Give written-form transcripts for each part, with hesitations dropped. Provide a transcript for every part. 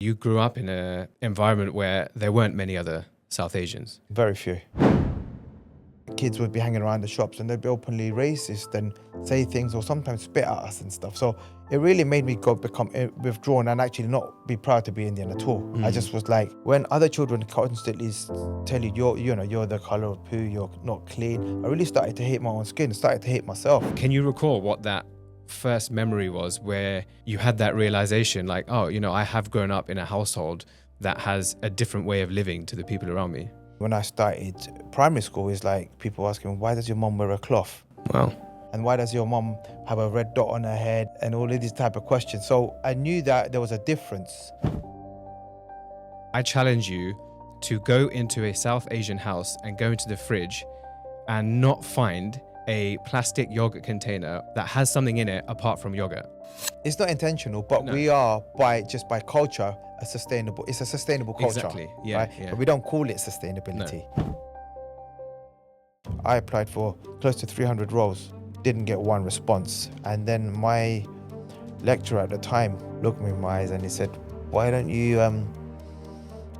you grew up in an environment where there weren't many other South Asians. Very few. Kids would be hanging around the shops and they'd be openly racist and say things or sometimes spit at us and stuff. So it really made me become withdrawn and actually not be proud to be Indian at all. I just was like, when other children constantly tell you, you're the color of poo, you're not clean, I really started to hate my own skin, started to hate myself. Can you recall what that first memory was where you had that realization like, oh, I have grown up in a household that has a different way of living to the people around me? When I started primary school, it's like people asking, why does your mom wear a cloth? Wow. And why does your mom have a red dot on her head? And all of these type of questions. So I knew that there was a difference. I challenge you to go into a South Asian house and go into the fridge and not find a plastic yogurt container that has something in it apart from yogurt. It's not intentional, but No. we are by culture it's a sustainable culture. Exactly. Yeah, right? yeah. But we don't call it sustainability. I applied for close to 300 roles, didn't get one response. And then my lecturer at the time looked me in my eyes and he said, why don't you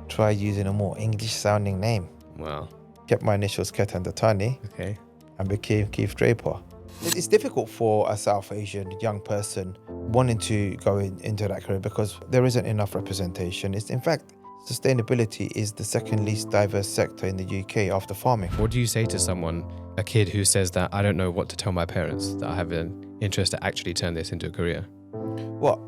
try using a more English sounding name? Wow. Kept my initials Ketan Dattani Okay. and became Keith Draper. It's difficult for a South Asian young person wanting to go into that career because there isn't enough representation. In fact, sustainability is the second least diverse sector in the UK after farming. What do you say to someone, a kid who says that I don't know what to tell my parents, that I have an interest to actually turn this into a career? What?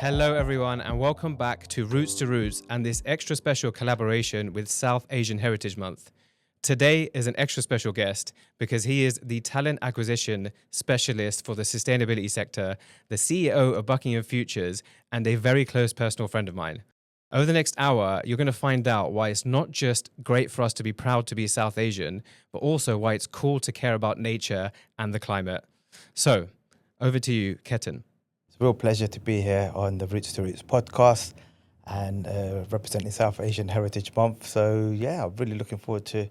Hello everyone and welcome back to Roots and this extra special collaboration with South Asian Heritage Month. Today is an extra special guest because he is the talent acquisition specialist for the sustainability sector, the CEO of Buckingham Futures, and a very close personal friend of mine. Over the next hour, you're going to find out why it's not just great for us to be proud to be South Asian, but also why it's cool to care about nature and the climate. So, over to you, Ketan. It's a real pleasure to be here on the Roots podcast and representing South Asian Heritage Month. So yeah, I'm really looking forward to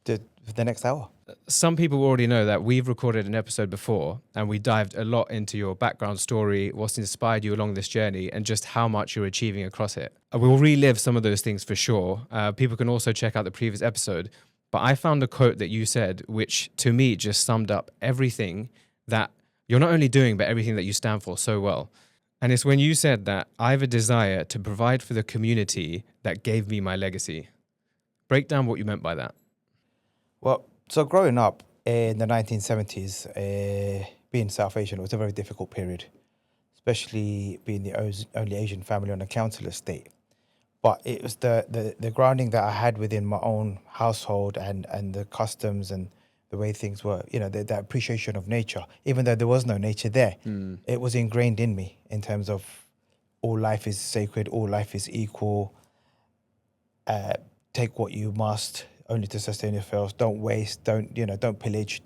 the next hour. Some people already know that we've recorded an episode before and we dived a lot into your background story, what's inspired you along this journey, and just how much you're achieving across it. We'll relive some of those things for sure. People can also check out the previous episode. But I found a quote that you said, which to me just summed up everything that you're not only doing, but everything that you stand for so well. And it's when you said that I have a desire to provide for the community that gave me my legacy. Break down what you meant by that. Well, so growing up in the 1970s, being South Asian was a very difficult period, especially being the only Asian family on a council estate. But it was the grounding that I had within my own household and the customs and the way things were, the appreciation of nature, even though there was no nature there, it was ingrained in me in terms of all life is sacred, all life is equal, take what you must, only to sustain yourself, don't waste, don't pillage,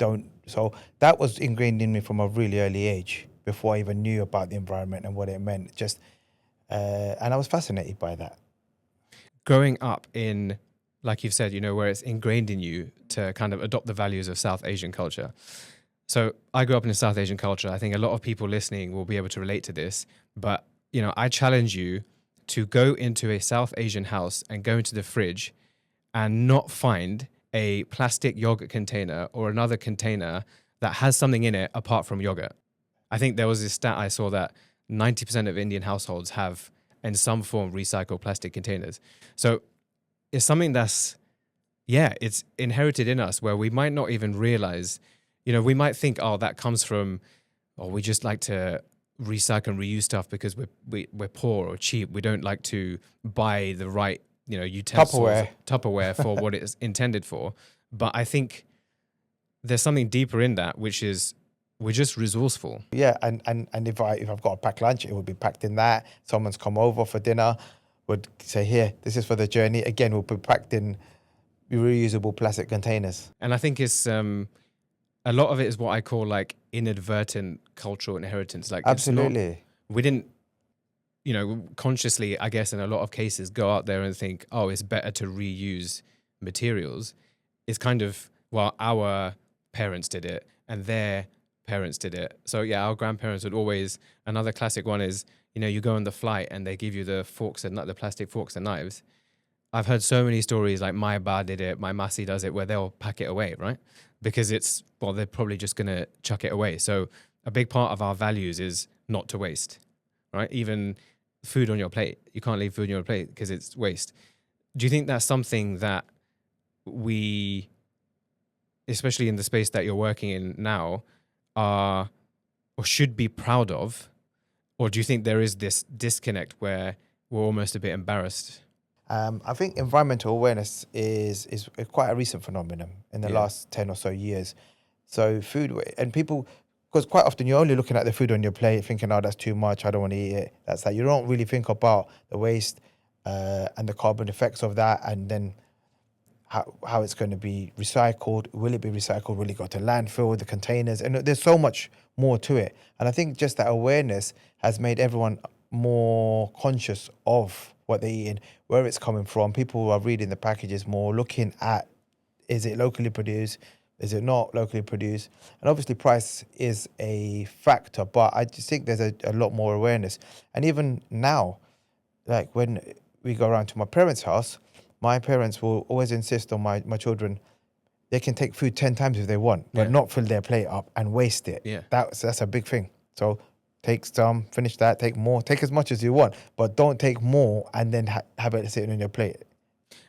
so that was ingrained in me from a really early age before I even knew about the environment and what it meant, and I was fascinated by that. Growing up in, like you've said, where it's ingrained in you to kind of adopt the values of South Asian culture. So I grew up in a South Asian culture. I think a lot of people listening will be able to relate to this, but I challenge you to go into a South Asian house and go into the fridge and not find a plastic yogurt container or another container that has something in it apart from yogurt. I think there was this stat I saw that 90% of Indian households have in some form recycled plastic containers. So it's something that's, it's inherited in us where we might not even realize, we might think, oh, that comes from, we just like to recycle and reuse stuff because we're poor or cheap. We don't like to buy the right utensils, Tupperware for what it's intended for. But I think there's something deeper in that, which is we're just resourceful. Yeah, and if I've got a packed lunch, it would be packed in that. Someone's come over for dinner, would say, here, this is for the journey. Again, will be packed in reusable plastic containers. And I think it's a lot of it is what I call like inadvertent cultural inheritance. Like absolutely, we didn't consciously, I guess, in a lot of cases, go out there and think, oh, it's better to reuse materials. It's kind of, well, our parents did it and their parents did it. So yeah, our grandparents would always, another classic one is, you go on the flight and they give you the forks and the plastic forks and knives. I've heard so many stories like my ba did it, my masi does it, where they'll pack it away, right? Because they're probably just going to chuck it away. So a big part of our values is not to waste, right? Even food on your plate. You can't leave food on your plate because it's waste. Do you think that's something that we, especially in the space that you're working in now, are or should be proud of? Or do you think there is this disconnect where we're almost a bit embarrassed? I think environmental awareness is quite a recent phenomenon in the last 10 or so years. So and people, because quite often you're only looking at the food on your plate thinking, oh, that's too much, I don't want to eat it. That's that. You don't really think about the waste and the carbon effects of that, and then how it's going to be recycled. Will it be recycled? Will it go to landfill, the containers? And there's so much more to it. And I think just that awareness has made everyone more conscious of what they're eating, where it's coming from. People are reading the packages more, looking at, is it locally produced? Is it not locally produced? And obviously price is a factor, but I just think there's a lot more awareness. And even now, like when we go around to my parents' house, my parents will always insist on my children, they can take food 10 times if they want, but not fill their plate up and waste it. Yeah. That's a big thing. So take some, finish that, take more, take as much as you want, but don't take more and then have it sitting on your plate.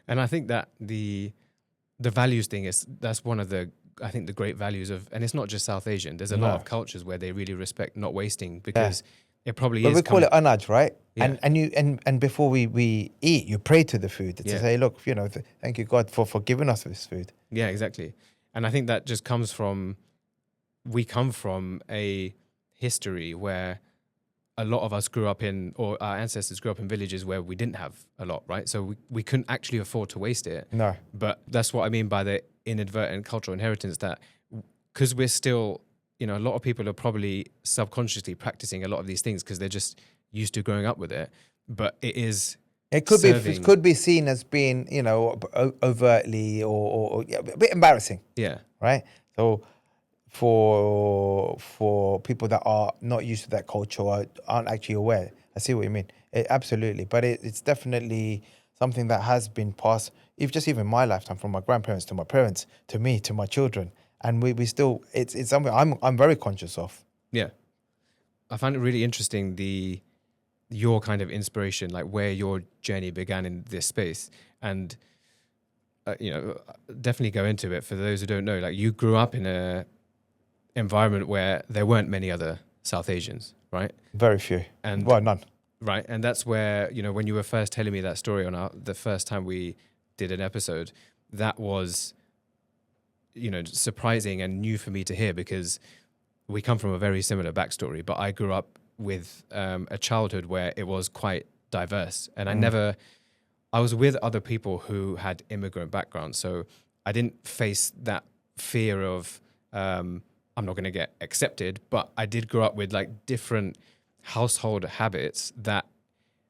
And I think that the values thing that's one of the great values of, and it's not just South Asian. There's a lot of cultures where they really respect not wasting, because it probably but is. We call it anaj, right? Yeah. And before we eat, you pray to the food to say, look, thank you God for giving us this food. Yeah, exactly. And I think that just we come from a history where a lot of us grew up in, or our ancestors grew up in villages where we didn't have a lot, right? So we couldn't actually afford to waste it. No. But that's what I mean by the inadvertent cultural inheritance, that because we're still, a lot of people are probably subconsciously practicing a lot of these things because they're just used to growing up with it. But it could be seen as being, overtly or a bit embarrassing. Yeah. Right? So for people that are not used to that culture or aren't actually aware, I see what you mean. Absolutely. But it's definitely something that has been passed, even my lifetime, from my grandparents to my parents, to me, to my children. And we still, it's something I'm very conscious of. Yeah. I find it really interesting, your kind of inspiration, like where your journey began in this space. And, definitely go into it for those who don't know. Like, you grew up in a environment where there weren't many other South Asians, right? Very few. And none. Right. And that's where, when you were first telling me that story on the first time we did an episode, that was, surprising and new for me to hear, because we come from a very similar backstory. But I grew up with a childhood where it was quite diverse, and I was with other people who had immigrant backgrounds. So I didn't face that fear of, I'm not going to get accepted, but I did grow up with like different household habits that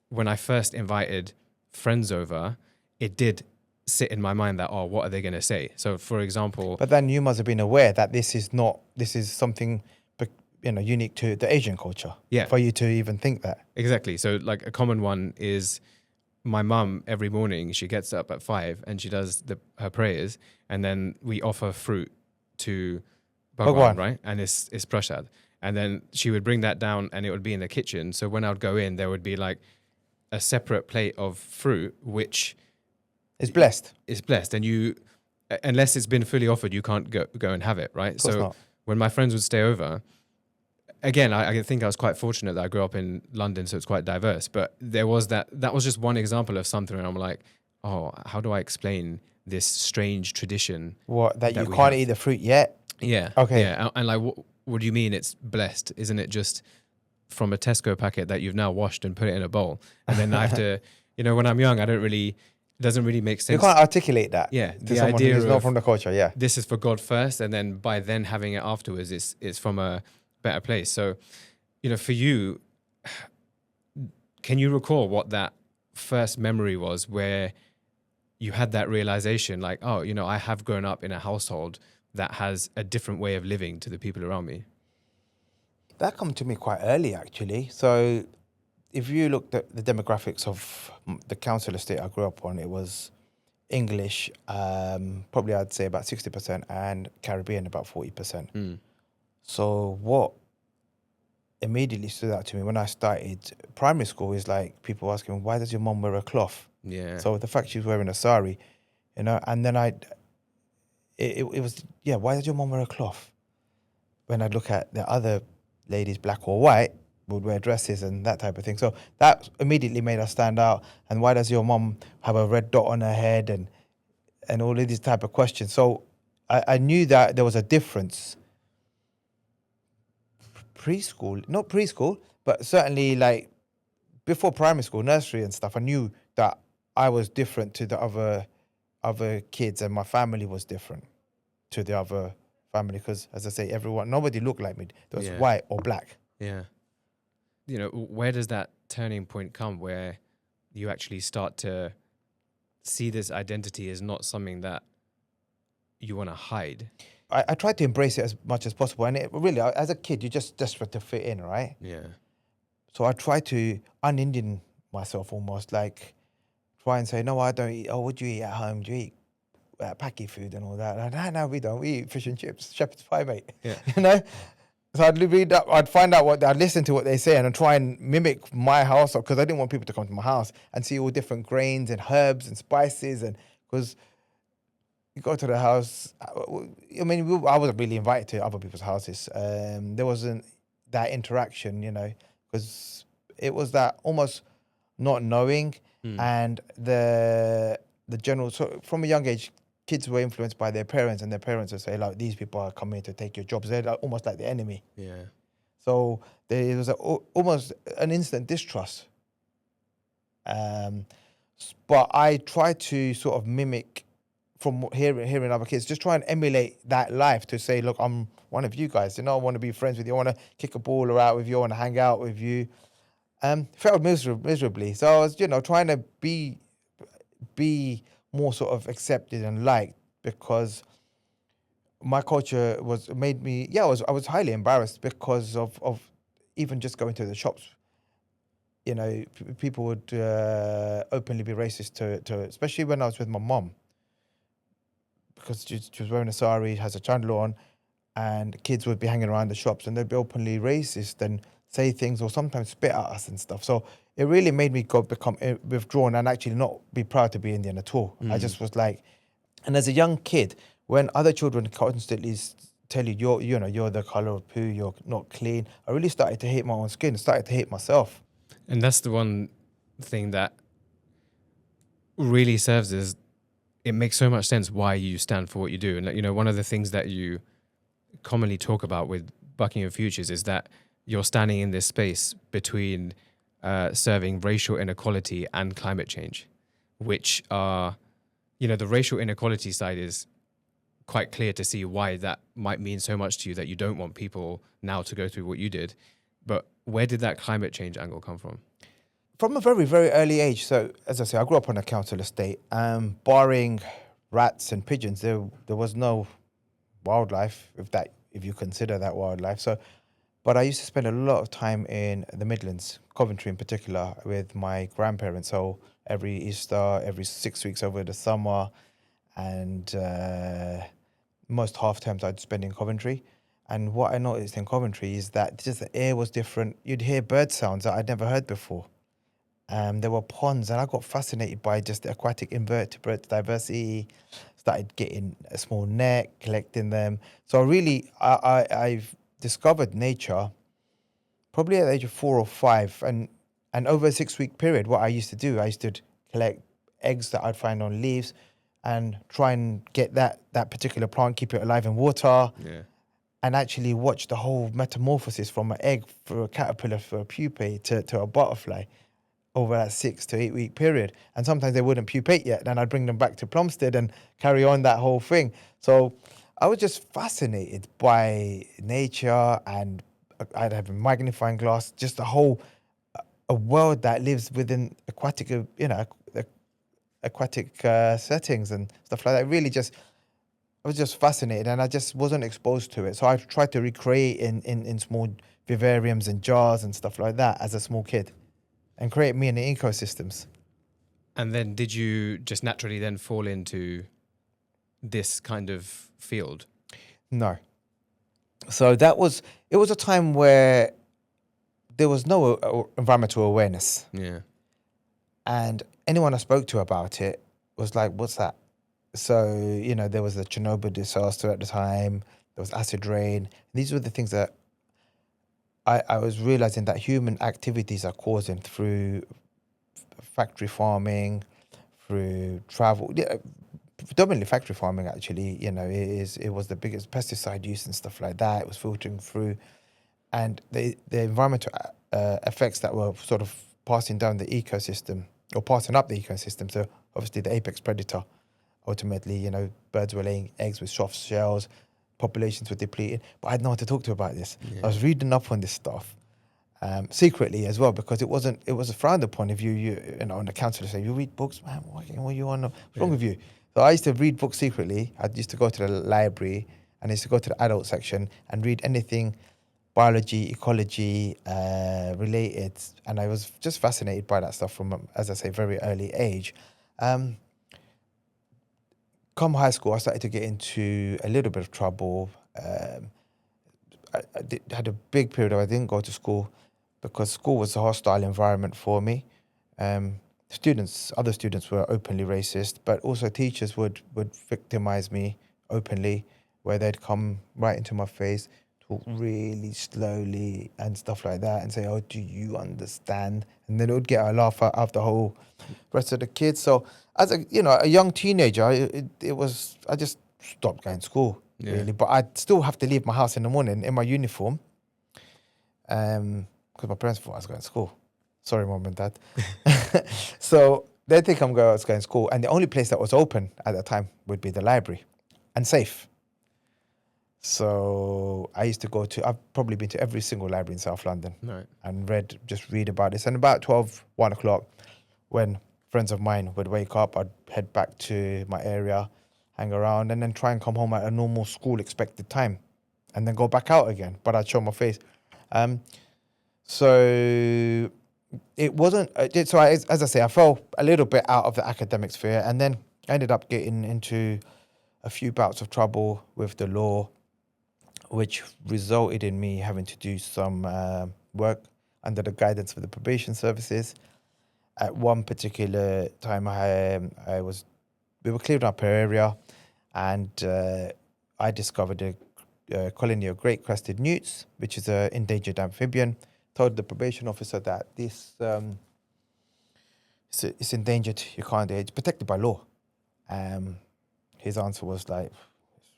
when I first invited friends over, it did sit in my mind that, oh, what are they going to say? So for example... But then you must have been aware that this is something, unique to the Asian culture. Yeah. For you to even think that. Exactly. So like a common one is my mum, every morning, she gets up at 5 and she does her prayers, and then we offer fruit to Bhagwan, right? And it's prasad. And then she would bring that down and it would be in the kitchen. So when I would go in, there would be like a separate plate of fruit, which is blessed. It's blessed. And unless it's been fully offered, you can't go and have it, right? So not. When my friends would stay over, again, I think I was quite fortunate that I grew up in London, so it's quite diverse. But there was that was just one example of something, and I'm like, oh, how do I explain this strange tradition? What, that you can't eat the fruit yet? Yeah. Okay. Yeah. And like, what do you mean it's blessed? Isn't it just from a Tesco packet that you've now washed and put it in a bowl? And then I have to, when I'm young, it doesn't really make sense. You can't articulate that. Yeah. To someone who's not from the culture, yeah. This is for God first, and then by then having it afterwards, it's from a better place. So, for you, can you recall what that first memory was where you had that realization, like, oh, you know, I have grown up in a household that has a different way of living to the people around me? That come to me quite early, actually. So if you looked at the demographics of the council estate I grew up on, it was English, probably I'd say about 60%, and Caribbean about 40%. So what immediately stood out to me when I started primary school is like people asking, why does your mom wear a cloth? Yeah. So the fact she was wearing a sari, you know, and then it was, yeah, why does your mom wear a cloth? When I look at the other ladies, black or white, would wear dresses and that type of thing. So that immediately made us stand out. And why does your mom have a red dot on her head and all of these type of questions? So I knew that there was a difference. Preschool, not preschool, but certainly like before primary school, nursery and stuff, I knew that I was different to the other kids, and my family was different to the other family because, as I say, nobody looked like me. There was white or black. Yeah. You know, where does that turning point come where you actually start to see this identity as not something that you want to hide? I tried to embrace it as much as possible, and it really, as a kid, you're just desperate to fit in, right? Yeah. So I tried to un-Indian myself almost, like try and say, no, I don't eat. Oh, what do you eat at home? Do you eat packy food and all that? No, we don't. We eat fish and chips, shepherd's pie, mate. Yeah. You know? So I'd read up, I'd find out I'd listen to what they say and I'd try and mimic my house, because I didn't want people to come to my house and see all different grains and herbs and spices, and because you go to the house, I mean, I wasn't really invited to other people's houses. There wasn't that interaction, you know, because it was that almost not knowing and the general. So from a young age, kids were influenced by their parents, and their parents would say, like, these people are coming to take your jobs. They're like, almost like the enemy. Yeah. So there was almost an instant distrust. But I tried to sort of mimic from hearing other kids, just try and emulate that life to say, look, I'm one of you guys. You know, I want to be friends with you. I want to kick a ball out with you. I want to hang out with you. Failed miserably. So I was, you know, trying to be more sort of accepted and liked, because my culture made me, I was highly embarrassed because of even just going to the shops. You know, people would openly be racist to especially when I was with my mom, because she was wearing a sari, has a chandler on, and kids would be hanging around the shops and they'd be openly racist and say things or sometimes spit at us and stuff. So it really made me become withdrawn and actually not be proud to be Indian at all. I just was like, and as a young kid, when other children constantly tell you, you're the color of poo, you're not clean, I really started to hate my own skin, started to hate myself. And that's the one thing that really serves as, it makes so much sense why you stand for what you do. And, you know, one of the things that you commonly talk about with Bucking Your Futures is that you're standing in this space between serving racial inequality and climate change, which are, you know, the racial inequality side is quite clear to see why that might mean so much to you, that you don't want people now to go through what you did. But where did that climate change angle come from? From a very, very early age. So, as I say, I grew up on a council estate. Barring rats and pigeons, there was no wildlife, if you consider that wildlife. So, but I used to spend a lot of time in the Midlands, Coventry in particular, with my grandparents. So every Easter, every 6 weeks over the summer, and most half terms I'd spend in Coventry. And what I noticed in Coventry is that just the air was different. You'd hear bird sounds that I'd never heard before. There were ponds, and I got fascinated by just the aquatic invertebrate diversity. Started getting a small net, collecting them. So really, I've discovered nature probably at the age of 4 or 5, and over a 6-week period, what I used to do, I used to collect eggs that I'd find on leaves, and try and get that particular plant, keep it alive in water. Yeah. And actually watch the whole metamorphosis from an egg, for a caterpillar, for a pupae to a butterfly, over that 6 to 8 week period. And sometimes they wouldn't pupate yet. Then I'd bring them back to Plumstead and carry on that whole thing. So I was just fascinated by nature, and I'd have a magnifying glass, just the whole a world that lives within aquatic, aquatic settings and stuff like that. Really, I was just fascinated, and I just wasn't exposed to it. So I tried to recreate in small vivariums and jars and stuff like that as a small kid, and create mini ecosystems. And then did you just naturally then fall into this kind of field? No. So it was a time where there was no environmental awareness. Yeah. And anyone I spoke to about it was like, what's that? So, there was the Chernobyl disaster at the time, there was acid rain. These were the things that I was realizing that human activities are causing through factory farming, through travel. Yeah, predominantly factory farming, actually. It was the biggest pesticide use and stuff like that. It was filtering through. And the environmental effects that were sort of passing down the ecosystem, or passing up the ecosystem. So obviously the apex predator, ultimately, birds were laying eggs with soft shells, populations were depleting. But I had no one to talk to about this. Yeah. I was reading up on this stuff secretly as well, because it was frowned upon if you on the council say, you read books, man, what are you on? What's wrong with you? So I used to read books secretly. I used to go to the library, and I used to go to the adult section and read anything biology, ecology related, and I was just fascinated by that stuff from, as I say, very early age. Come high school, I started to get into a little bit of trouble. I had a big period where I didn't go to school because school was a hostile environment for me. Other students were openly racist, but also teachers would victimize me openly, where they'd come right into my face, talk really slowly and stuff like that, and say, "Oh, do you understand?" And then it would get a laugh out of the whole rest of the kids. So as a young teenager, I just stopped going to school, really. But I'd still have to leave my house in the morning in my uniform, because my parents thought I was going to school. Sorry, mom and dad. So they think I was going to school, and the only place that was open at that time would be the library, and safe. So I used to I've probably been to every single library in South London, Right. and read about this. And about 1 o'clock, when friends of mine would wake up, I'd head back to my area, hang around, and then try and come home at a normal school expected time, and then go back out again. But I'd show my face. So it wasn't. So as I say, I fell a little bit out of the academic sphere, and then I ended up getting into a few bouts of trouble with the law, which resulted in me having to do some work under the guidance of the probation services. At one particular time, we were clearing up our area, and I discovered a colony of great crested newts, which is an endangered amphibian. Told the probation officer that this it's endangered. You can't do it. It's protected by law. His answer was like,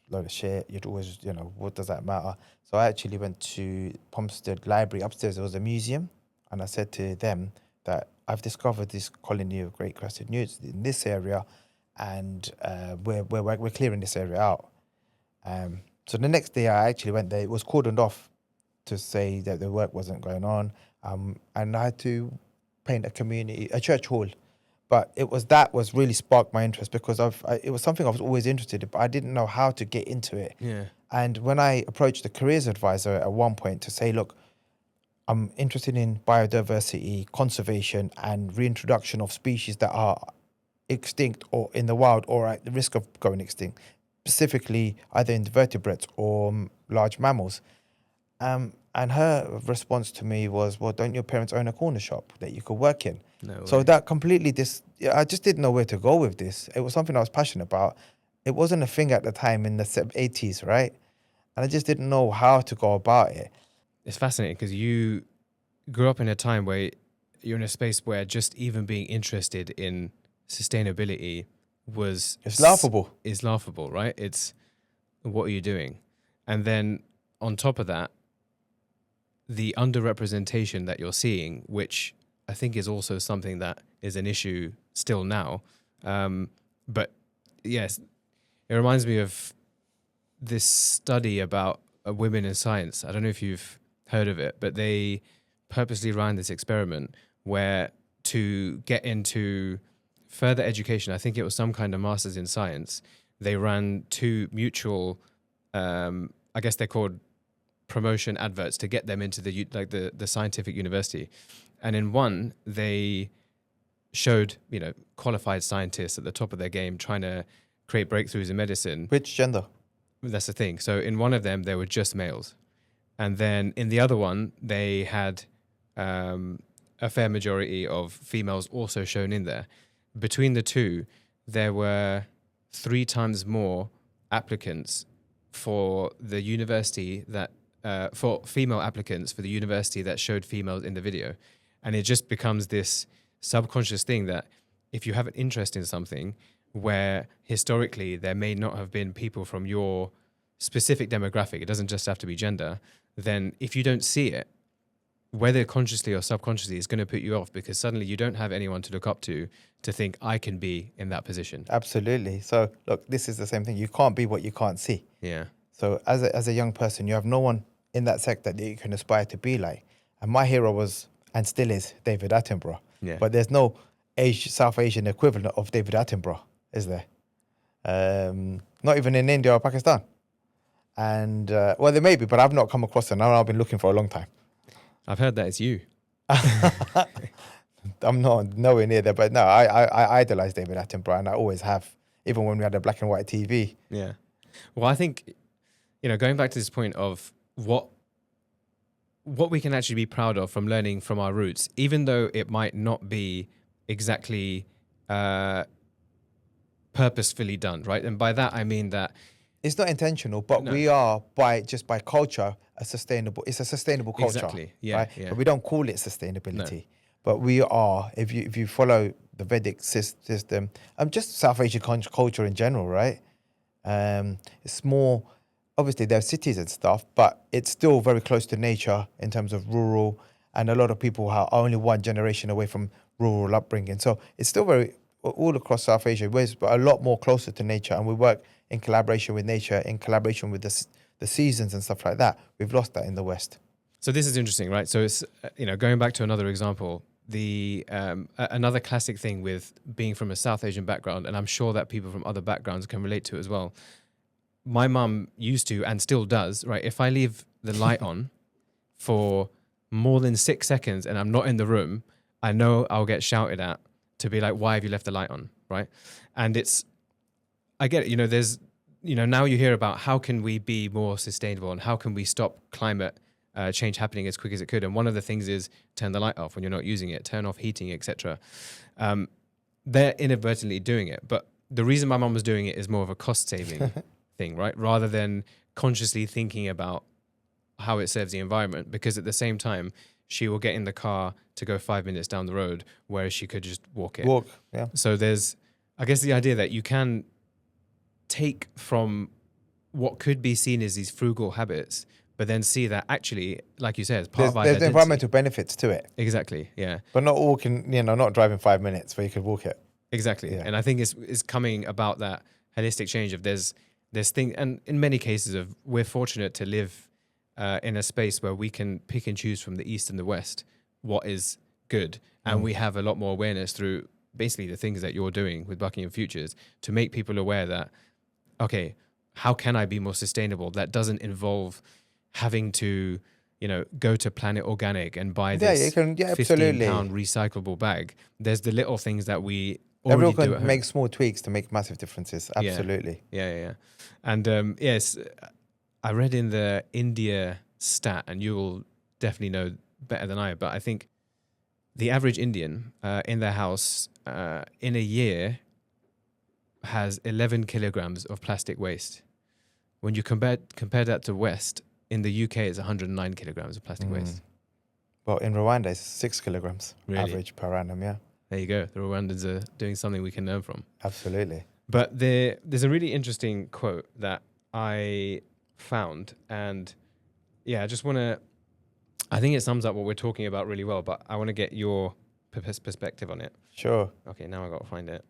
load of shit. You'd always, what does that matter? So I actually went to Pomstead Library. Upstairs there was a museum, and I said to them that I've discovered this colony of great crested newts in this area, and we're clearing this area out. So the next day I actually went there. It was cordoned off to say that the work wasn't going on, and I had to paint a church hall. But it was really sparked my interest, because it was something I was always interested in, but I didn't know how to get into it. Yeah. And when I approached the careers advisor at one point to say, look, I'm interested in biodiversity, conservation, and reintroduction of species that are extinct or in the wild or at the risk of going extinct, specifically either invertebrates or large mammals. And her response to me was, well, don't your parents own a corner shop that you could work in? No So way. that completely, I just didn't know where to go with this. It was something I was passionate about. It wasn't a thing at the time in the 80s, right? And I just didn't know how to go about it. It's fascinating because you grew up in a time where you're in a space where just even being interested in sustainability It's laughable. Is laughable, right? It's, what are you doing? And then on top of that, the underrepresentation that you're seeing, which I think is also something that is an issue still now. But yes, it reminds me of this study about women in science. I don't know if you've heard of it, but they purposely ran this experiment where to get into further education, I think it was some kind of master's in science, they ran two mutual, I guess they're called promotion adverts to get them into the scientific university. And in one, they showed, qualified scientists at the top of their game trying to create breakthroughs in medicine. Which gender? That's the thing. So in one of them, there were just males. And then in the other one, they had a fair majority of females also shown in there. Between the two, there were 3 times more applicants for the university that, for female applicants for the university that showed females in the video. And it just becomes this subconscious thing that if you have an interest in something where historically there may not have been people from your specific demographic, it doesn't just have to be gender, then if you don't see it, whether consciously or subconsciously, it's going to put you off because suddenly you don't have anyone to look up to think I can be in that position. Absolutely. So look, this is the same thing. You can't be what you can't see. Yeah. So as a young person, you have no one in that sector that you can aspire to be like. And my hero was, and still is, David Attenborough. Yeah. But there's no South Asian equivalent of David Attenborough, is there? Not even in India or Pakistan. And, well, there may be, but I've not come across it. Now I've been looking for a long time. I've heard that it's you. I'm not nowhere near there, but no, I idolize David Attenborough, and I always have, even when we had a black and white TV. Yeah. Well, I think, going back to this point of what we can actually be proud of from learning from our roots, even though it might not be exactly purposefully done, right? And by that, I mean that it's not intentional, but we are by culture it's a sustainable culture. Exactly. Yeah. Right? Yeah. But we don't call it sustainability. No. But we are, if you follow the Vedic system, just South Asian culture in general, right? It's more, obviously there are cities and stuff, but it's still very close to nature in terms of rural, and a lot of people are only one generation away from rural upbringing. So it's still very, all across South Asia, we're a lot more closer to nature, and we work in collaboration with nature, in collaboration with the seasons and stuff like that. We've lost that in the West. So this is interesting, right? So it's, going back to another example, another classic thing with being from a South Asian background, and I'm sure that people from other backgrounds can relate to it as well. My mum used to, and still does, right? If I leave the light on for more than 6 seconds and I'm not in the room, I know I'll get shouted at to be like, why have you left the light on, right? And I get it, there's, now you hear about how can we be more sustainable and how can we stop climate change happening as quick as it could. And one of the things is turn the light off when you're not using it, turn off heating, etc. They're inadvertently doing it. But the reason my mum was doing it is more of a cost saving thing, right? Rather than consciously thinking about how it serves the environment, because at the same time, she will get in the car to go 5 minutes down the road, whereas she could just walk it. Yeah. So there's, I guess, the idea that you can take from what could be seen as these frugal habits, but then see that actually, like you said, part of our there's identity. environmental benefits to it. Exactly, yeah. But not all can, not driving 5 minutes where you could walk it. Exactly, yeah. And I think it's coming about that holistic change of there's things, and in many cases of we're fortunate to live in a space where we can pick and choose from the East and the West what is good, and we have a lot more awareness through basically the things that you're doing with Buckingham Futures to make people aware that, okay, how can I be more sustainable? That doesn't involve having to, go to Planet Organic and buy this 15-pound recyclable bag. There's the little things that we already Everyone do can make small tweaks to make massive differences. Absolutely. Yeah. And yes, I read in the India stat, and you will definitely know better than I, but I think the average Indian in their house in a year has 11 kilograms of plastic waste. When you compare that to West, in the UK, it's 109 kilograms of plastic waste. Well, in Rwanda, it's 6 kilograms average per annum, yeah. There you go. The Rwandans are doing something we can learn from. Absolutely. But there's a really interesting quote that I found, and I just want to, I think it sums up what we're talking about really well, but I want to get your perspective on it. Sure. Okay, now I got to find it.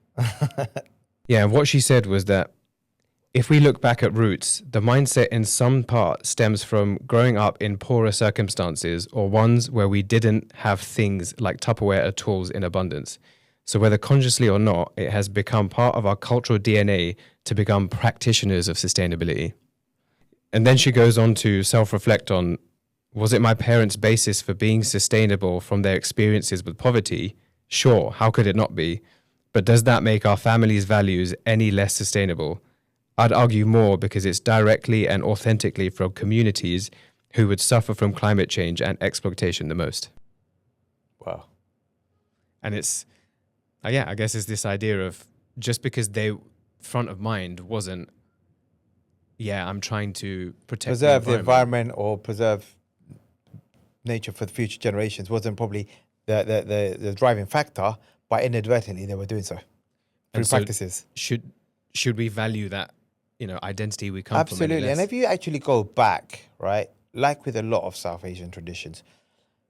Yeah, what she said was that if we look back at roots, the mindset in some part stems from growing up in poorer circumstances or ones where we didn't have things like Tupperware or tools in abundance. So whether consciously or not, it has become part of our cultural DNA to become practitioners of sustainability. And then she goes on to self-reflect on, was it my parents' basis for being sustainable from their experiences with poverty? Sure, how could it not be? But does that make our family's values any less sustainable? I'd argue more, because it's directly and authentically from communities who would suffer from climate change and exploitation the most. Wow. And it's, yeah, I guess it's this idea of just because they front of mind wasn't, yeah, I'm trying to protect the environment or preserve nature for the future generations wasn't probably the driving factor, but inadvertently they were doing so through practices. Should we value that, identity we come from? Absolutely. And if you actually go back, right, like with a lot of South Asian traditions,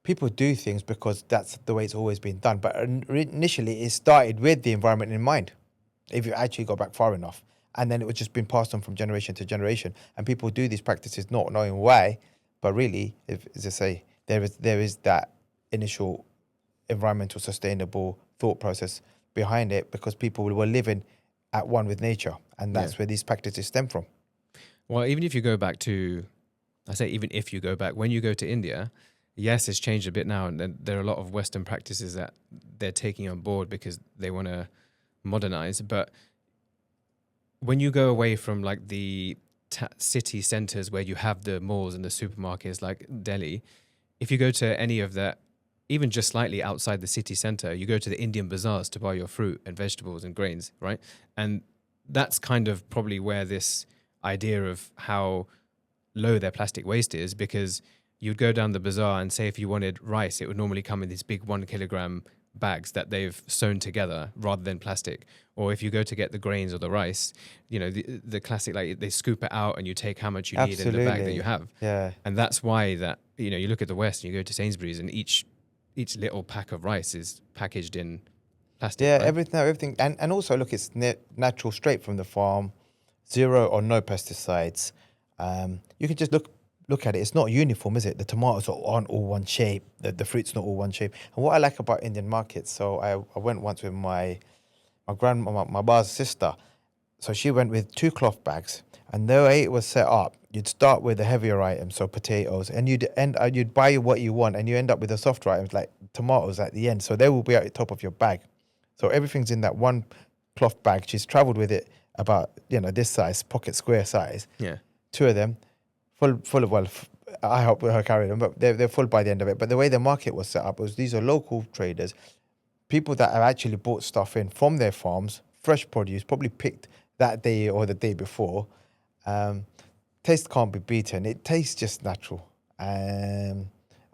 people do things because that's the way it's always been done. But initially, it started with the environment in mind, if you actually go back far enough. And then it was just been passed on from generation to generation. And people do these practices not knowing why, but really, as I say, there is that initial environmental sustainable thought process behind it, because people were living at one with nature. And that's where these practices stem from. Well, even if you go back to, when you go to India, yes, it's changed a bit now, and there are a lot of Western practices that they're taking on board because they want to modernize. But when you go away from like the city centers where you have the malls and the supermarkets like Delhi, if you go to any of that, even just slightly outside the city center, you go to the Indian bazaars to buy your fruit and vegetables and grains, right? And that's kind of probably where this idea of how low their plastic waste is, because you'd go down the bazaar and say if you wanted rice, it would normally come in these big 1 kilogram bags that they've sewn together rather than plastic. Or if you go to get the grains or the rice, the classic, like they scoop it out and you take how much you need in the bag that you have. Yeah. And that's why that, you look at the West and you go to Sainsbury's and each little pack of rice is packaged in plastic. Yeah, right? everything. And also, look, it's natural, straight from the farm, zero or no pesticides. You can just look at it. It's not uniform, is it? The tomatoes aren't all one shape. The fruit's not all one shape. And what I like about Indian markets, so I went once with my grandma, my bar's sister. So she went with 2 cloth bags, and the way it was set up, you'd start with the heavier items, so potatoes, and you'd buy what you want, and you end up with the softer items like tomatoes at the end. So they will be at the top of your bag. So everything's in that one cloth bag. She's travelled with it about this size, pocket square size. Yeah. 2 of them, full of, well, I helped her carry them, but they're full by the end of it. But the way the market was set up was these are local traders, people that have actually bought stuff in from their farms, fresh produce, probably picked that day or the day before. Taste can't be beaten. It tastes just natural. And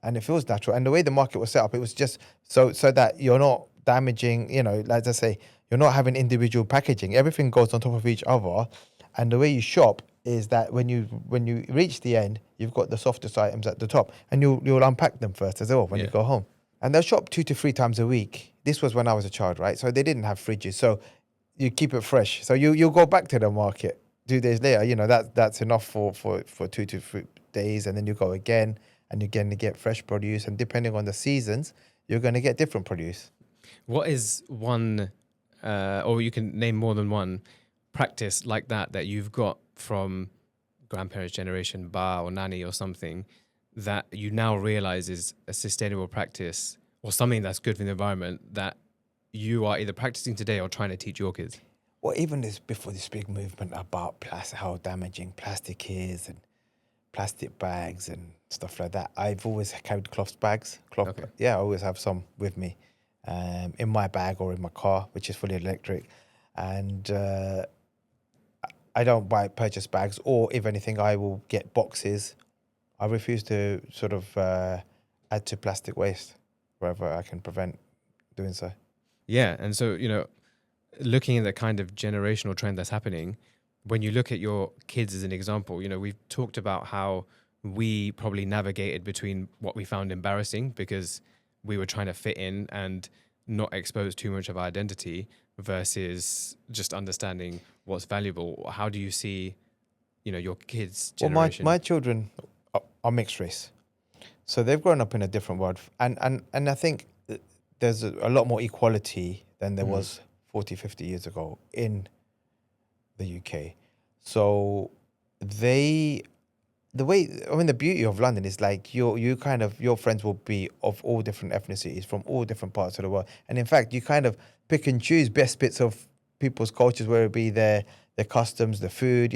it feels natural. And the way the market was set up, it was just so that you're not damaging, like I say, you're not having individual packaging. Everything goes on top of each other. And the way you shop is that when you reach the end, you've got the softest items at the top, and you'll unpack them first as well when you go home. And they'll shop 2 to 3 times a week. This was when I was a child, right? So they didn't have fridges, so you keep it fresh. So you'll go back to the market 2 days later. That's enough for 2 to 3 days, and then you go again, and you're going to get fresh produce. And depending on the seasons, you're going to get different produce. What is one, or you can name more than one practice like that you've got from grandparents' generation, ba or nani or something, that you now realize is a sustainable practice or something that's good for the environment that you are either practicing today or trying to teach your kids? Well, even before this big movement about how damaging plastic is and plastic bags and stuff like that, I've always carried cloth bags. Yeah, I always have some with me in my bag or in my car, which is fully electric. And I don't purchase bags, or if anything, I will get boxes. I refuse to sort of add to plastic waste wherever I can prevent doing so. Yeah, and so, looking at the kind of generational trend that's happening, when you look at your kids as an example, we've talked about how we probably navigated between what we found embarrassing because we were trying to fit in and not expose too much of our identity, versus just understanding what's valuable? How do you see, your kids' Well, generation? my children are mixed race, so they've grown up in a different world, and I think there's a lot more equality than there was 40, 50 years ago in the UK. So the beauty of London is like your friends will be of all different ethnicities from all different parts of the world, and in fact, you kind of pick and choose best bits of people's cultures, whether it be their customs, the food,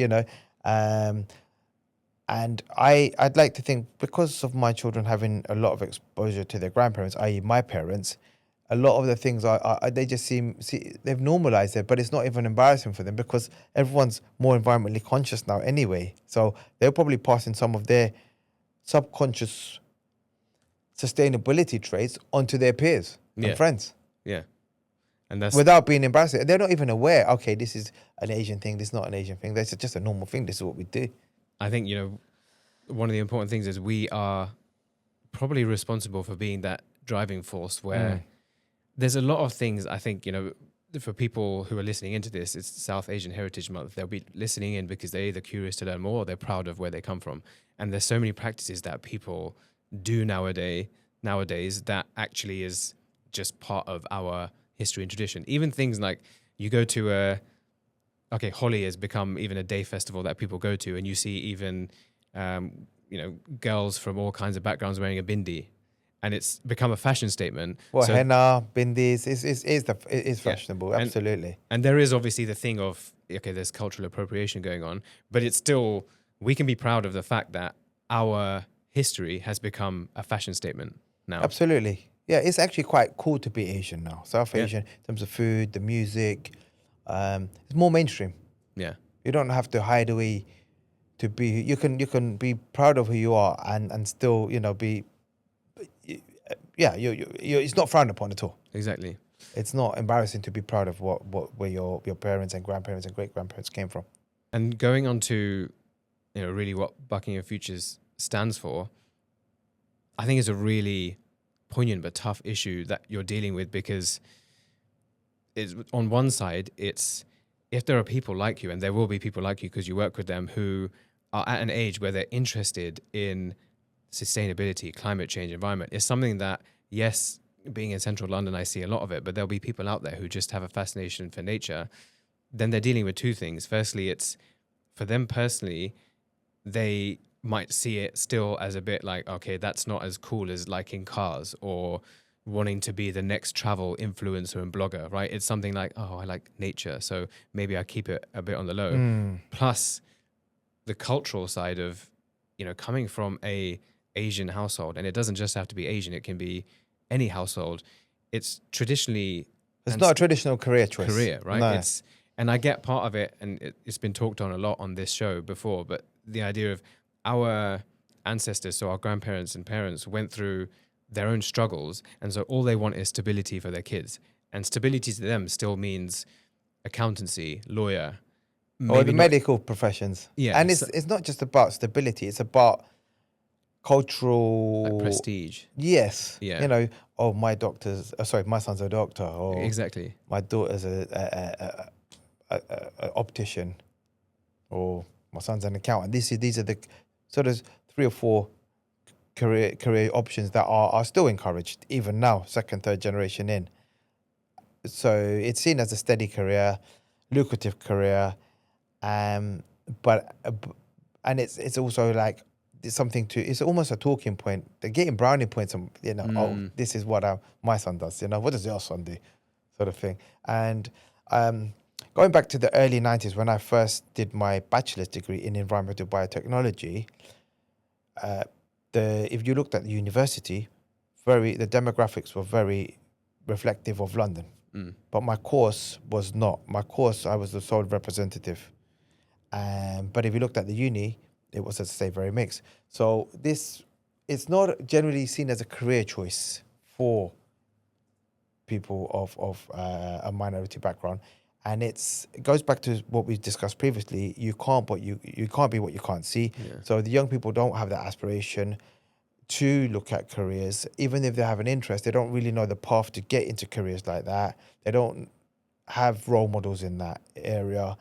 and I'd like to think, because of my children having a lot of exposure to their grandparents, i.e. my parents, a lot of the things they just they've normalized it, but it's not even embarrassing for them because everyone's more environmentally conscious now anyway. So they're probably passing some of their subconscious sustainability traits onto their peers and friends. Yeah. And that's without being embarrassed. They're not even aware, okay, this is an Asian thing, this is not an Asian thing. This is just a normal thing. This is what we do. I think, one of the important things is we are probably responsible for being that driving force where there's a lot of things. I think, for people who are listening into this, it's South Asian Heritage Month. They'll be listening in because they're either curious to learn more or they're proud of where they come from. And there's so many practices that people do nowadays that actually is just part of our history and tradition. Even things like you go to Holi has become even a day festival that people go to, and you see even girls from all kinds of backgrounds wearing a bindi, and it's become a fashion statement. Well, henna, bindis is fashionable, yeah. Absolutely. And there is obviously the thing of, there's cultural appropriation going on, but it's still, we can be proud of the fact that our history has become a fashion statement now. Absolutely. Yeah, it's actually quite cool to be Asian now. South Asian, in terms of food, the music, it's more mainstream. Yeah. You don't have to hide away to be. You can be proud of who you are and still, be. Yeah, it's not frowned upon at all. Exactly. It's not embarrassing to be proud of where your parents and grandparents and great grandparents came from. And going on to, really what Buckingham Futures stands for, I think is a really poignant but tough issue that you're dealing with, because it's, on one side, it's, if there are people like you, and there will be people like you because you work with them, who are at an age where they're interested in sustainability, climate change, environment, is something that, yes, being in central London, I see a lot of it, but there'll be people out there who just have a fascination for nature. Then they're dealing with two things. Firstly, it's, for them personally, they might see it still as a bit like, okay, that's not as cool as liking cars or wanting to be the next travel influencer and blogger, right? It's something like, oh, I like nature, so maybe I keep it a bit on the low. Plus the cultural side of, coming from a Asian household, and it doesn't just have to be Asian, it can be any household. It's traditionally... It's not a traditional career choice. Right? No. And I get part of it, and it's been talked on a lot on this show before, but the idea of our ancestors, so our grandparents and parents, went through their own struggles, and so all they want is stability for their kids. And stability to them still means accountancy, lawyer, or the medical professions. Yeah. And it's not just about stability, it's about cultural... like prestige. Yes. Yeah. My son's a doctor, or exactly, my daughter's a optician, or my son's an accountant. These are the sort of 3 or 4 career options that are still encouraged, even now, second, third generation in. So it's seen as a steady career, lucrative career, but it's also like something it's almost a talking point. They're getting brownie points on, oh, this is what my son does, what does your son do, sort of thing. And going back to the early 90s, when I first did my bachelor's degree in environmental biotechnology, if you looked at the university, the demographics were very reflective of London. But my course was not. My course, I was the sole representative. But if you looked at the uni, it was, as I say, very mixed. So it's not generally seen as a career choice for people of a minority background. And it goes back to what we discussed previously. You can't be what you can't see. Yeah. So the young people don't have that aspiration to look at careers. Even if they have an interest, they don't really know the path to get into careers like that. They don't have role models in that area.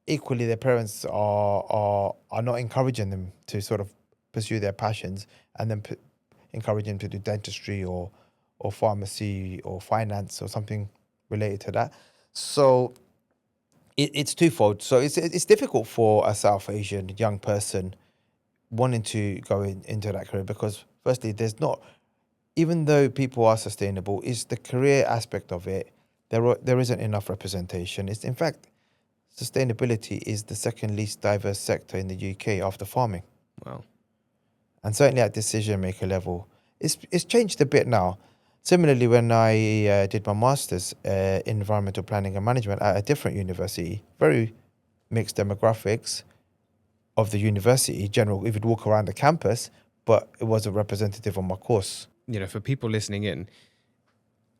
Equally, their parents are not encouraging them to sort of pursue their passions, and then encouraging them to do dentistry or pharmacy or finance or something related to that. So it's twofold. So it's difficult for a South Asian young person wanting to go into that career, because firstly, there's not, even though people are sustainable, is the career aspect of it. There isn't enough representation. It's, in fact, sustainability is the second least diverse sector in the UK after farming. Wow. And certainly at decision maker level, it's changed a bit now. Similarly, when I did my master's in environmental planning and management at a different university, very mixed demographics of the university, general, if you'd walk around the campus, but it wasn't representative of my course. You know, for people listening in,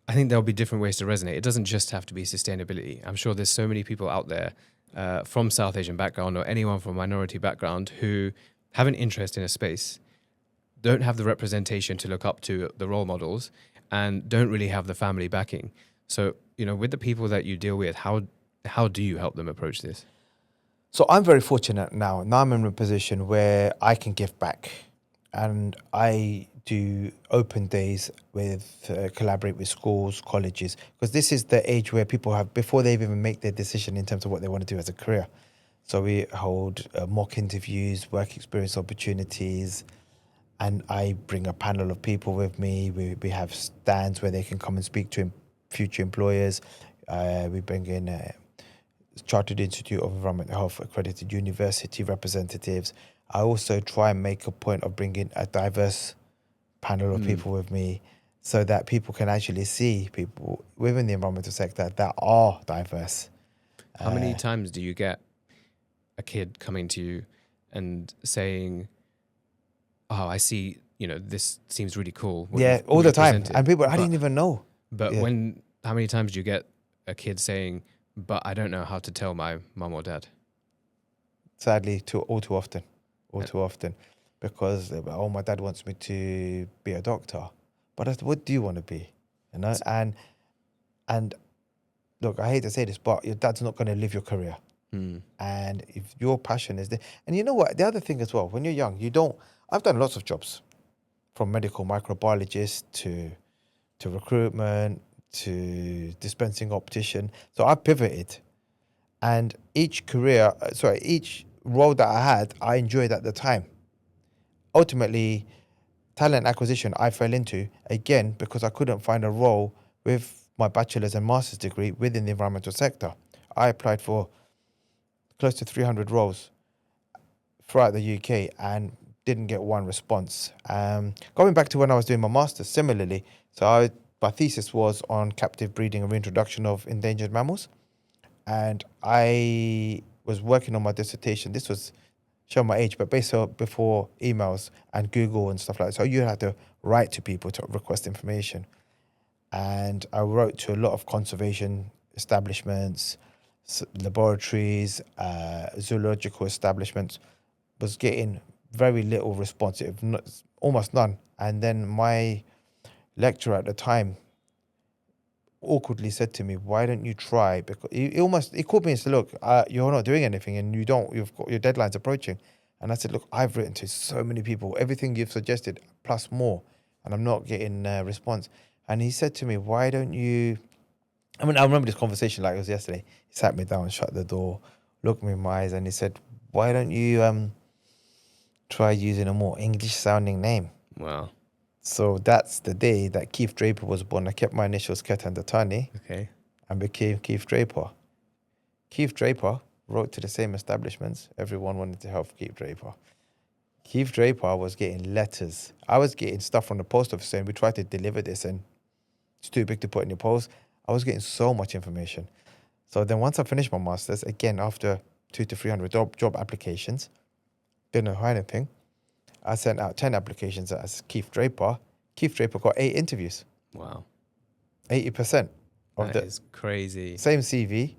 I think there'll be different ways to resonate. It doesn't just have to be sustainability. I'm sure there's so many people out there from South Asian background or anyone from minority background who have an interest in a space, don't have the representation to look up to the role models, and don't really have the family backing. So, you know, with the people that you deal with, how do you help them approach this? So I'm very fortunate now. Now I'm in a position where I can give back, and I do open days with, collaborate with schools, colleges, because this is the age where people have, before they even make their decision in terms of what they want to do as a career. So we hold mock interviews, work experience opportunities, and I bring a panel of people with me. We have stands where they can come and speak to future employers. We bring in Chartered Institute of Environmental Health accredited university representatives. I also try and make a point of bringing a diverse panel of people with me, so that people can actually see people within the environmental sector that are diverse. How many times do you get a kid coming to you and saying, "Oh, I see, you know, this seems really cool." Yeah, all the time. And people, I didn't even know. But how many times do you get a kid saying, "But I don't know how to tell my mum or dad"? Sadly, all too often, because my dad wants me to be a doctor, but what do you want to be? You know, and look, I hate to say this, but your dad's not going to live your career. And if your passion is there, and you know what, the other thing as well, when you're young, I've done lots of jobs, from medical microbiologist to recruitment to dispensing optician. So I pivoted, and each role that I had, I enjoyed at the time. Ultimately, talent acquisition I fell into, again, because I couldn't find a role with my bachelor's and master's degree within the environmental sector. I applied for close to 300 roles throughout the UK and didn't get one response. Going back to when I was doing my master's, similarly, my thesis was on captive breeding and reintroduction of endangered mammals. And I was working on my dissertation. This was, show my age, but based on before emails and Google and stuff like that. So you had to write to people to request information. And I wrote to a lot of conservation establishments, laboratories, zoological establishments, was getting very little response, almost none. And then my lecturer at the time awkwardly said to me, "Why don't you try?" Because he called me and said, "Look, you're not doing anything, and you've got your deadline's approaching." And I said, "Look, I've written to so many people, everything you've suggested plus more, and I'm not getting a response." And he said to me, "Why don't you?" I mean, I remember this conversation like it was yesterday. He sat me down, shut the door, looked me in my eyes, and he said, "Why don't you try using a more English-sounding name?" Wow. So that's the day that Keith Draper was born. I kept my initials Ketan Dattani, Okay. and became Keith Draper. Keith Draper wrote to the same establishments. Everyone wanted to help Keith Draper. Keith Draper was getting letters. I was getting stuff from the post office saying, "We tried to deliver this and it's too big to put in your post." I was getting so much information. So then once I finished my master's, again, after 200 to 300 job applications, didn't know anything. I sent out 10 applications as Keith Draper. Keith Draper got 8 interviews. Wow. 80% of That is crazy. same CV.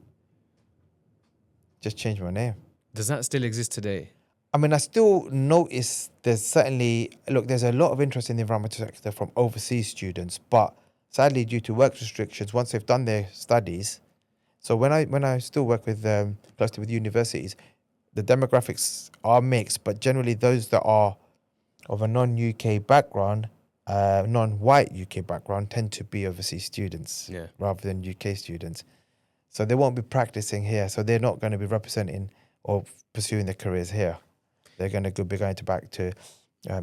Just changed my name. Does that still exist today? I mean, I still notice there's a lot of interest in the environmental sector from overseas students, but Sadly, due to work restrictions, once they've done their studies, so when I still work with closely with universities, the demographics are mixed, but generally those that are of a non-UK background, non-white UK background, tend to be overseas students Yeah. rather than UK students. So they won't be practicing here. So they're not going to be representing or pursuing their careers here. They're going to be going back to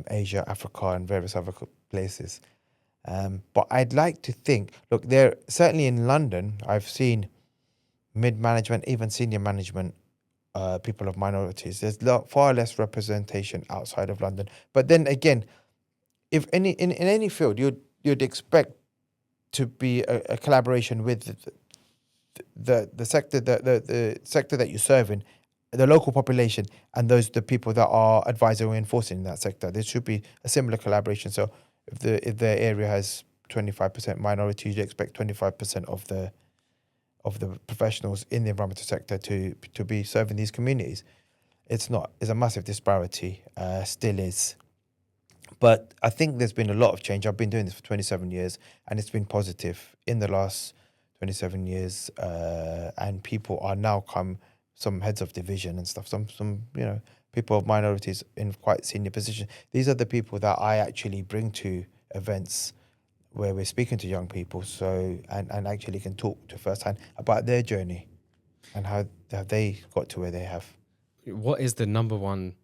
Asia, Africa, and various other places. But I'd like to think, look, there certainly in London, I've seen mid-management, even senior management, people of minorities. There's far less representation outside of London. But then again, if in any field, you'd expect to be a collaboration with the sector the sector that you serve in, the local population, and the people that are advising or enforcing in that sector. There should be a similar collaboration. So if the area has 25% minorities, you expect 25% of the professionals in the environmental sector to be serving these communities. It's a massive disparity, still is. But I think there's been a lot of change. I've been doing this for 27 years, and it's been positive in the last 27 years. And people are now some heads of division and stuff. Some people of minorities in quite senior positions. These are the people that I actually bring to events where we're speaking to young people, and actually can talk to firsthand about their journey and how they got to where they have. What is the number one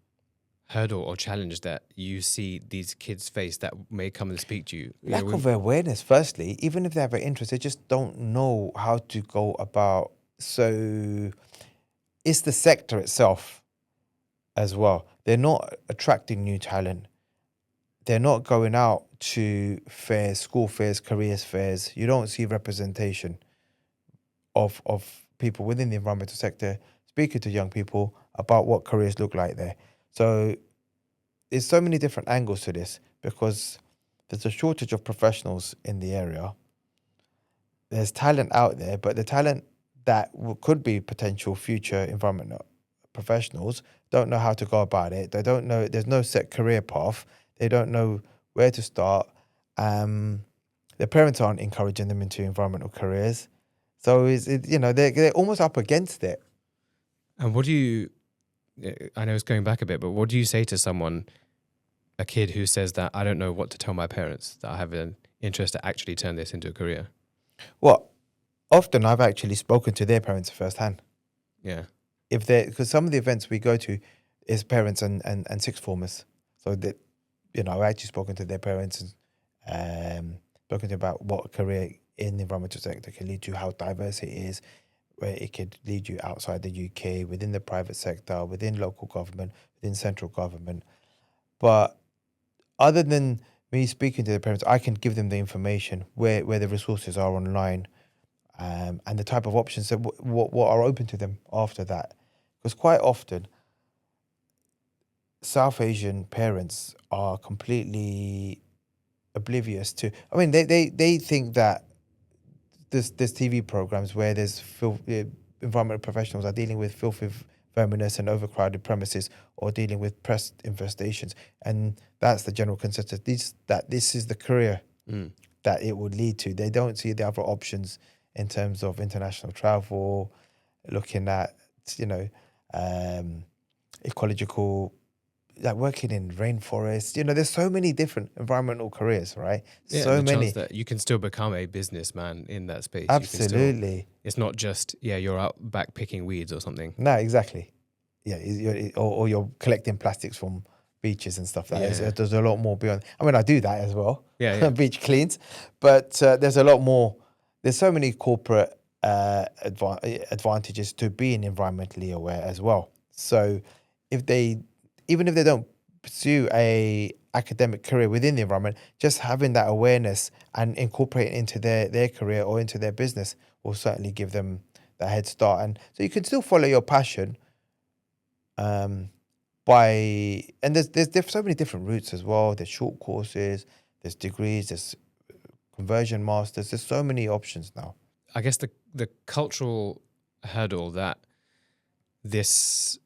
hurdle or challenge that you see these kids face that may come and speak to you? Lack of awareness, firstly. Even if they have an interest, they just don't know how to go about. So it's the sector itself as well. They're not attracting new talent. They're not going out to fairs, school fairs, careers fairs. You don't see representation of people within the environmental sector speaking to young people about what careers look like there. So there's so many different angles to this because there's a shortage of professionals in the area. There's talent out there, but the talent that could be potential future environmental professionals don't know how to go about it. They don't know, there's no set career path. They don't know where to start. Their parents aren't encouraging them into environmental careers. So they're almost up against it. And what do you, I know it's going back a bit, but what do you say to someone, a kid who says that I don't know what to tell my parents, that I have an interest to actually turn this into a career? Well, often I've actually spoken to their parents firsthand. Yeah. Because some of the events we go to is parents and sixth formers. So that, I've actually spoken to their parents and spoken to them about what a career in the environmental sector can lead to, how diverse it is, where it could lead you outside the UK, within the private sector, within local government, within central government. But other than me speaking to the parents, I can give them the information where the resources are online, and the type of options that what are open to them after that. Because quite often, South Asian parents are completely oblivious to. I mean, they think that there's TV programs where there's environmental professionals are dealing with filthy verminous and overcrowded premises, or dealing with pest infestations, and that's the general consensus. This is the career that it would lead to. They don't see the other options in terms of international travel, looking at ecological, like working in rainforests. There's so many different environmental careers, right? Yeah, so and the many. chance that you can still become a businessman in that space. Absolutely. It's not just, you're out back picking weeds or something. No, exactly. Yeah, or you're collecting plastics from beaches and stuff like that. Yeah. There's a lot more beyond. I mean, I do that as well. Yeah. Beach cleans, but there's a lot more. There's so many corporate advantages to being environmentally aware as well. So even if they don't pursue a academic career within the environment, just having that awareness and incorporating it into their career or into their business will certainly give them that head start. And so you can still follow your passion, and there's so many different routes as well. There's short courses, there's degrees, there's conversion masters. There's so many options now. I guess the cultural hurdle that this,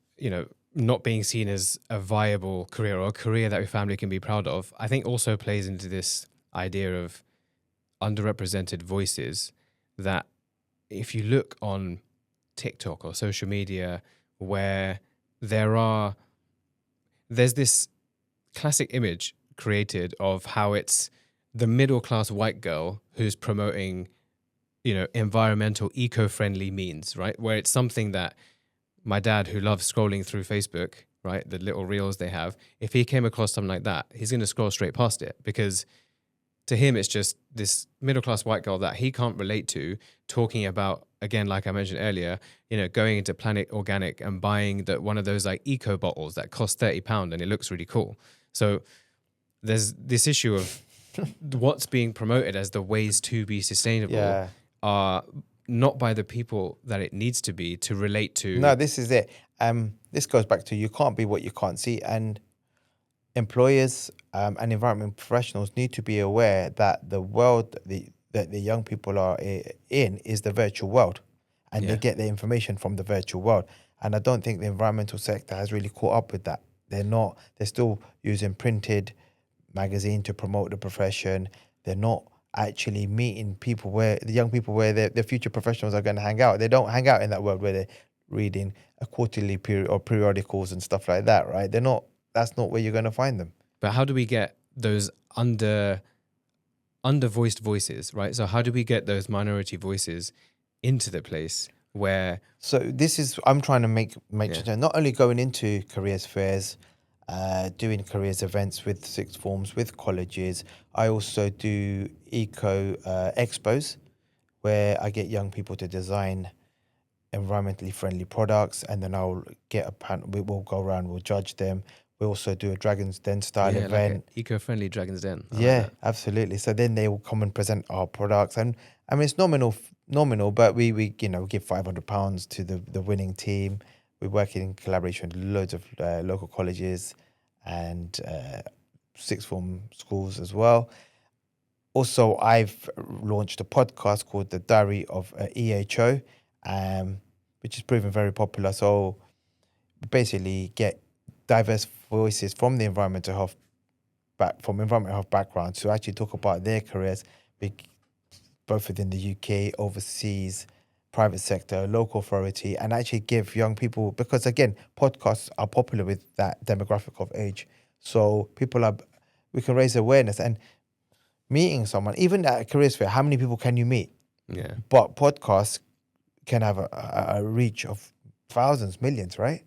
not being seen as a viable career or a career that your family can be proud of, I think also plays into this idea of underrepresented voices that if you look on TikTok or social media where there's this classic image created of how it's the middle class white girl who's promoting, environmental, eco-friendly means, right? Where it's something that my dad, who loves scrolling through Facebook, right, the little reels they have, if he came across something like that, he's going to scroll straight past it because to him, it's just this middle-class white girl that he can't relate to talking about, again, like I mentioned earlier, going into Planet Organic and buying one of those like eco bottles that cost £30 and it looks really cool. So there's this issue of what's being promoted as the ways to be sustainable are not by the people that it needs to be to relate to. No, this is it. This goes back to you can't be what you can't see. And employers and environment professionals need to be aware that the world that the young people are in is the virtual world, and they get their information from the virtual world. And I don't think the environmental sector has really caught up with that. They're still using printed magazine to promote the profession. They're not actually meeting people where the young people where the future professionals are going to hang out. They don't hang out in that world where they're reading a quarterly period or periodicals and stuff like that, right? That's not where you're going to find them. But how do we get those undervoiced voices, right? So how do we get those minority voices into the place where... So this is, I'm trying to make not only going into careers fairs, doing careers events with sixth forms, with colleges. I also do eco expos where I get young people to design environmentally friendly products, and then I'll get a panel. We'll go around, we'll judge them. We also do a Dragon's Den style event. Like an eco-friendly Dragon's Den. Absolutely. So then they will come and present our products. And I mean, it's nominal, but we give £500 to the winning team. We work in collaboration with loads of local colleges and sixth form schools as well. Also, I've launched a podcast called The Diary of EHO, which is proven very popular. So basically get diverse voices from the environmental health background to actually talk about their careers, both within the UK, overseas, private sector, local authority, and actually give young people, because again, podcasts are popular with that demographic of age. So we can raise awareness. And meeting someone, even at a careers fair, how many people can you meet? Yeah. But podcasts can have a reach of thousands, millions, right?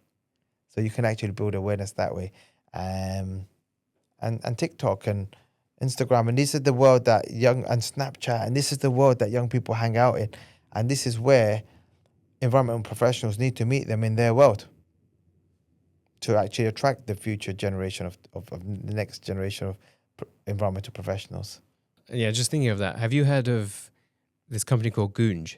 So you can actually build awareness that way. And TikTok and Instagram, and this is the world that and Snapchat, and this is the world that young people hang out in. And this is where environmental professionals need to meet them in their world to actually attract the future generation of the next generation of environmental professionals. Yeah, just thinking of that. Have you heard of this company called Goonj?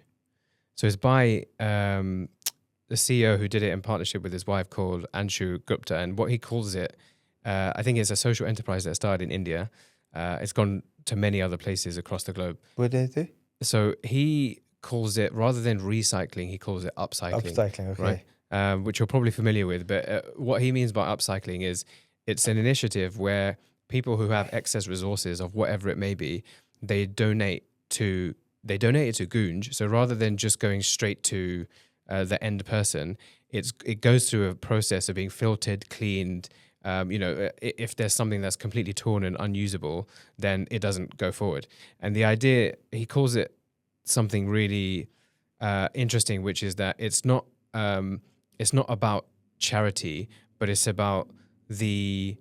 So it's by the CEO who did it in partnership with his wife called Anshu Gupta. And what he calls it, I think it's a social enterprise that started in India. It's gone to many other places across the globe. What do they do? So he calls it, rather than recycling, he calls it upcycling. Upcycling, okay. Right? Which you're probably familiar with. But what he means by upcycling is it's an initiative where people who have excess resources of whatever it may be, they donate it to Goonj. So rather than just going straight to the end person, it goes through a process of being filtered, cleaned. If there's something that's completely torn and unusable, then it doesn't go forward. And the idea, he calls it something really interesting, which is that it's not about charity, but it's about the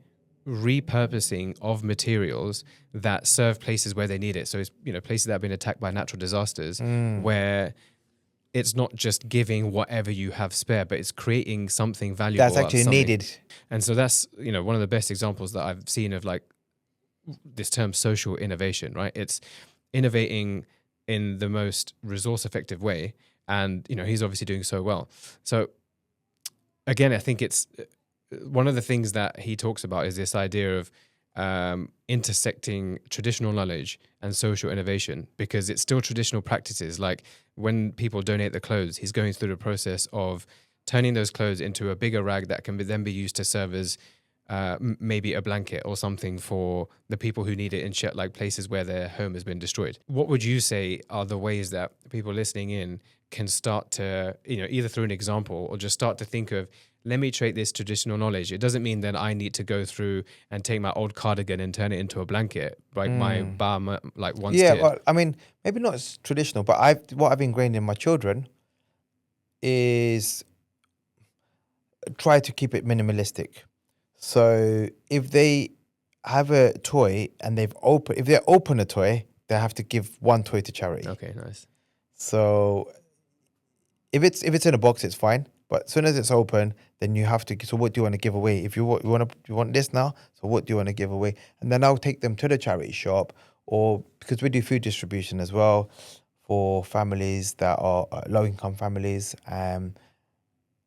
repurposing of materials that serve places where they need it. So it's places that have been attacked by natural disasters, where it's not just giving whatever you have spare, but it's creating something valuable that's actually needed. And so that's one of the best examples that I've seen of like this term social innovation, right? It's innovating in the most resource effective way, and he's obviously doing so well. So again, I think it's one of the things that he talks about is this idea of intersecting traditional knowledge and social innovation, because it's still traditional practices. Like when people donate the clothes, he's going through the process of turning those clothes into a bigger rag that can then be used to serve as maybe a blanket or something for the people who need it in like places where their home has been destroyed. What would you say are the ways that people listening in can start to, either through an example or just start to think of, let me trait this traditional knowledge. It doesn't mean that I need to go through and take my old cardigan and turn it into a blanket, like my bar like once did. Well, I mean, maybe not as traditional, but what I've ingrained in my children is try to keep it minimalistic. So if they have a toy and if they open a toy, they have to give one toy to charity. Okay, nice. So if it's in a box, it's fine. But as soon as it's open, then you have to. So what do you want to give away? If you want this now, so what do you want to give away? And then I'll take them to the charity shop, or because we do food distribution as well for families that are low income families, and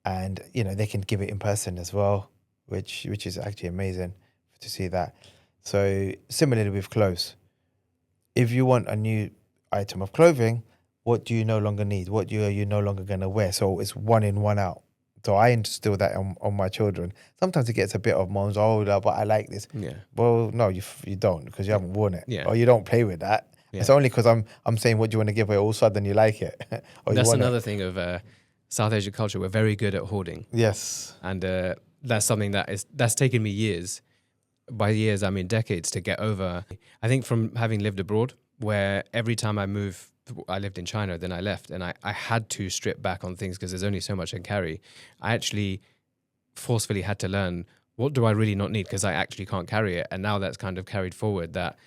they can give it in person as well, which is actually amazing to see that. So similarly with clothes, if you want a new item of clothing, what do you no longer need? What are you no longer going to wear? So it's one in, one out. So I instill that on my children. Sometimes it gets a bit of mom's, but I like this. Yeah. Well, no, you don't, because you haven't worn it. Yeah. Or you don't play with that. Yeah. It's only because I'm saying what do you want to give away, all of a sudden you like it. That's another thing of South Asian culture. We're very good at hoarding. Yes. And that's something that's taken me years. By years, I mean decades to get over. I think from having lived abroad, where every time I lived in China, then I left, and I had to strip back on things because there's only so much I can carry. I actually forcefully had to learn, what do I really not need, because I actually can't carry it. And now that's kind of carried forward, that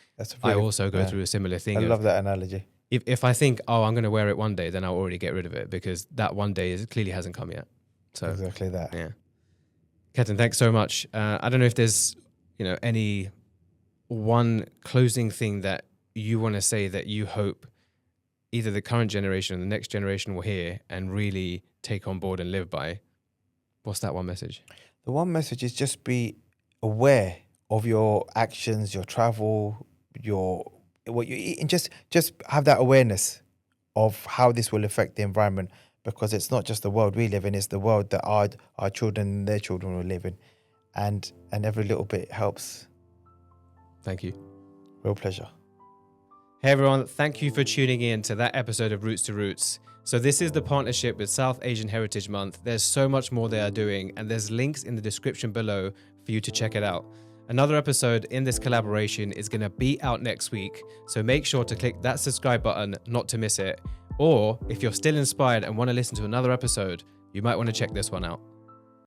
I also go through a similar thing. I love that analogy. If I think, I'm going to wear it one day, then I'll already get rid of it, because that one day clearly hasn't come yet. So exactly that. Yeah. Ketan, thanks so much. I don't know if there's any one closing thing that you want to say that you hope either the current generation or the next generation will hear and really take on board and live by. What's that one message? The one message is just be aware of your actions, your travel, what you eat, and just have that awareness of how this will affect the environment, because it's not just the world we live in, it's the world that our children and their children will live in. And every little bit helps. Thank you. Real pleasure. Hey everyone, thank you for tuning in to that episode of Roots to Roots. So this is the partnership with South Asian Heritage Month. There's so much more they are doing, and there's links in the description below for you to check it out. Another episode in this collaboration is going to be out next week, so make sure to click that subscribe button not to miss it. Or if you're still inspired and want to listen to another episode, you might want to check this one out.